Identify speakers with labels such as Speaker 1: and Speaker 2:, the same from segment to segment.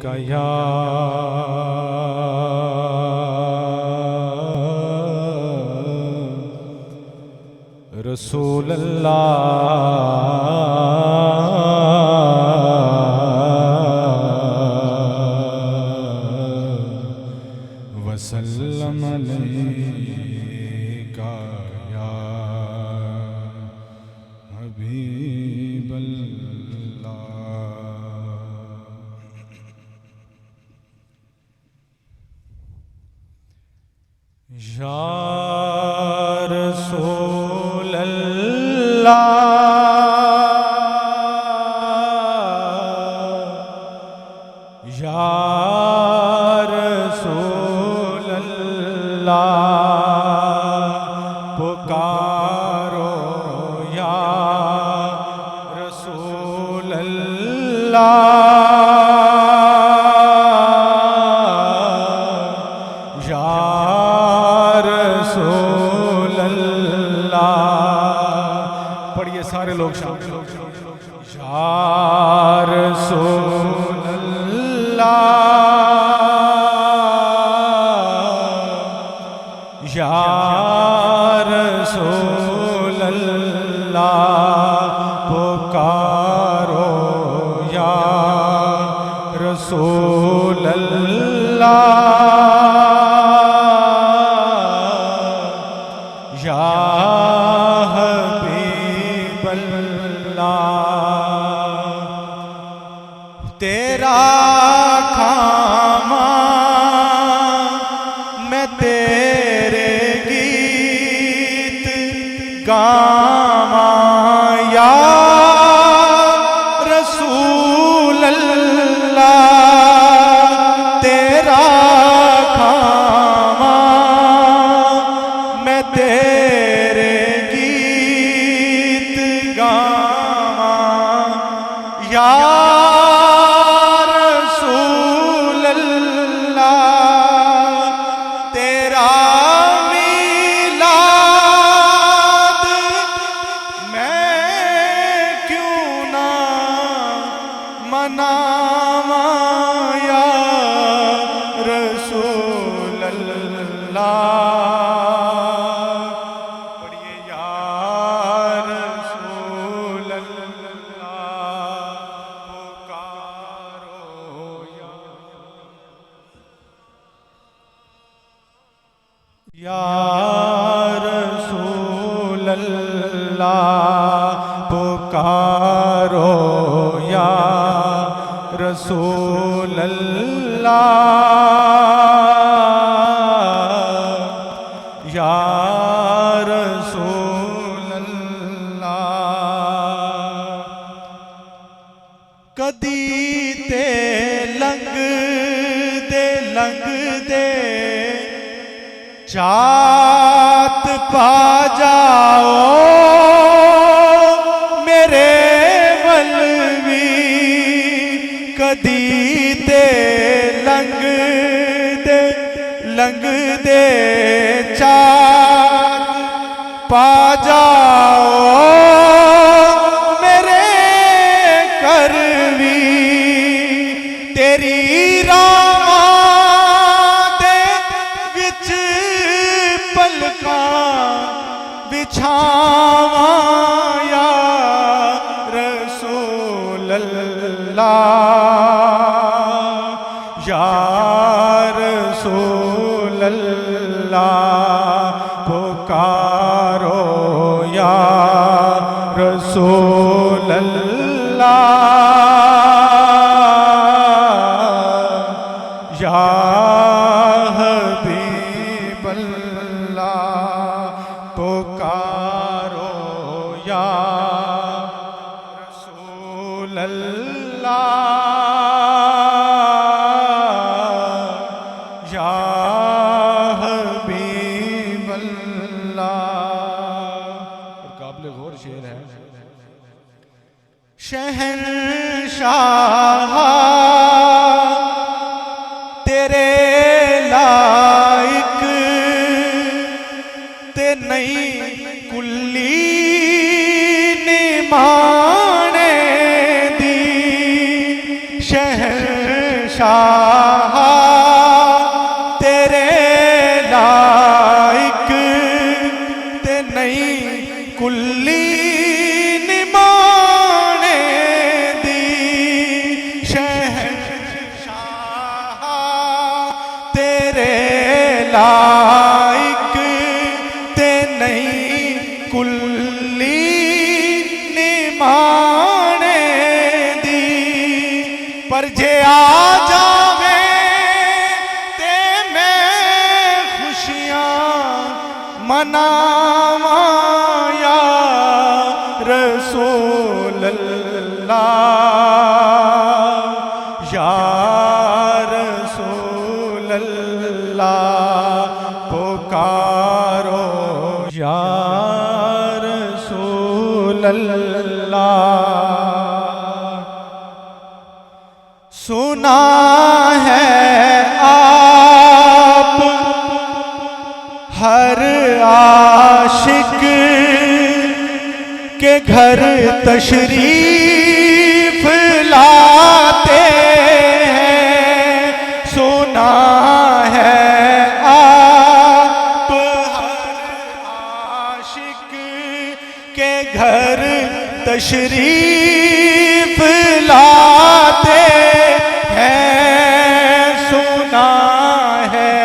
Speaker 1: का या रसूल अल्लाह वसल्लम अलैका या हबीब अल्लाह। या रसूल अल्लाह या रसूल अल्लाह पुकारो या रसूल अल्लाह या रसूल अल्लाह। पढ़िए सारे लोग शामिल। या रसूल अल्लाह या रसूल अल्लाह पुकारो या रसूल अल्लाह या हबीब अल्लाह। तेरा खामा मैं तेरे गीत गावा या रसूल अल्लाह। तेरा खामा मैं तेरे गीत गावा या रसूल अल्लाह। तेरा मीलाद मैं क्यों ना मनावा या रसूल अल्लाह। पढ़िए या रसूल अल्लाह पुकारो या रसूल अल्लाह पुकारो या रसूल अल्लाह या रसूल अल्लाह। कदी ते लंघ दे जात पा जाओ मेरे वलवी। कदी ते लंघ दे जात पा जाओ मेरे करवी। तेरी बिछावा या रसूल अल्लाह या रसूल अल्लाह पुकारो या रसूल अल्लाह या हबीब अल्लाह पुकारो या रसूल अल्लाह या हबीब अल्लाह। और काबिल गौर शेर है। शहंशाह तेरे लायक ते नहीं कुल्ली निमाने दी। शहंशाह
Speaker 2: शहंशाह तेरे लायक ते नहीं कुल्ली निमाने दी। शहंशाह तेरे लायक ते नहीं कुल्ली निमाने दी। पर जे आ जावे ते मैं खुशियां मनावा या रसूल अल्लाह या रसूल अल्लाह पुकारो या रसूल अल्लाह। सुना है आप हर आशिक के घर तशरीफ लाते हैं। सुना है आप हर आशिक के घर तशरीफ लाते हैं। सुना है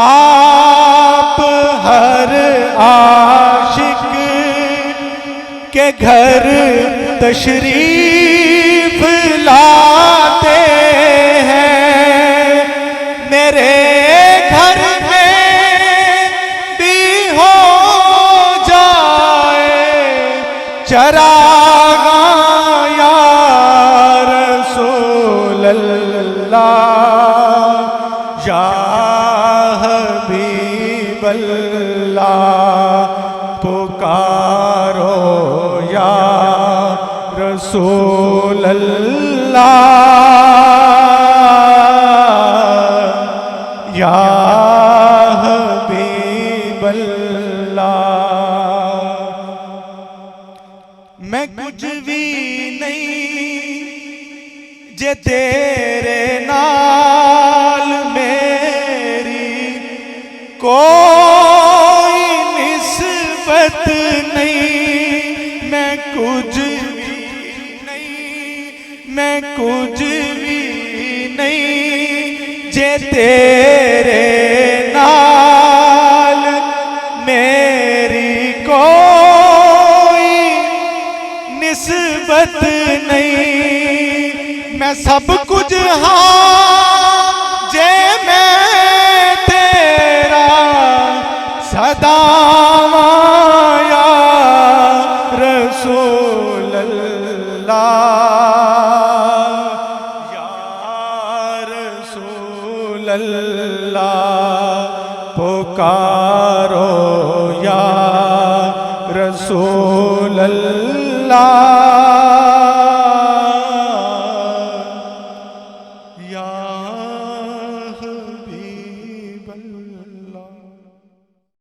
Speaker 2: आप हर आशिक के घर तशरीफ लाते हैं। मेरे घर में भी हो जाए चरागा या रसूल अल्लाह या हबीब अल्लाह पुकारो या रसूल अल्लाह या हबीब अल्लाह। मैं कुछ भी नहीं जे तेरे नाल मेरी कोई निस्बत नहीं। मैं कुछ भी नहीं, मैं कुछ भी नहीं जे तेरे नाल मेरी कोई निस्बत नहीं। मैं सब कुछ हाँ जे मैं तेरा सदा या रसूल अल्लाह या रसूल अल्लाह पुकारो या रसूल अल्लाह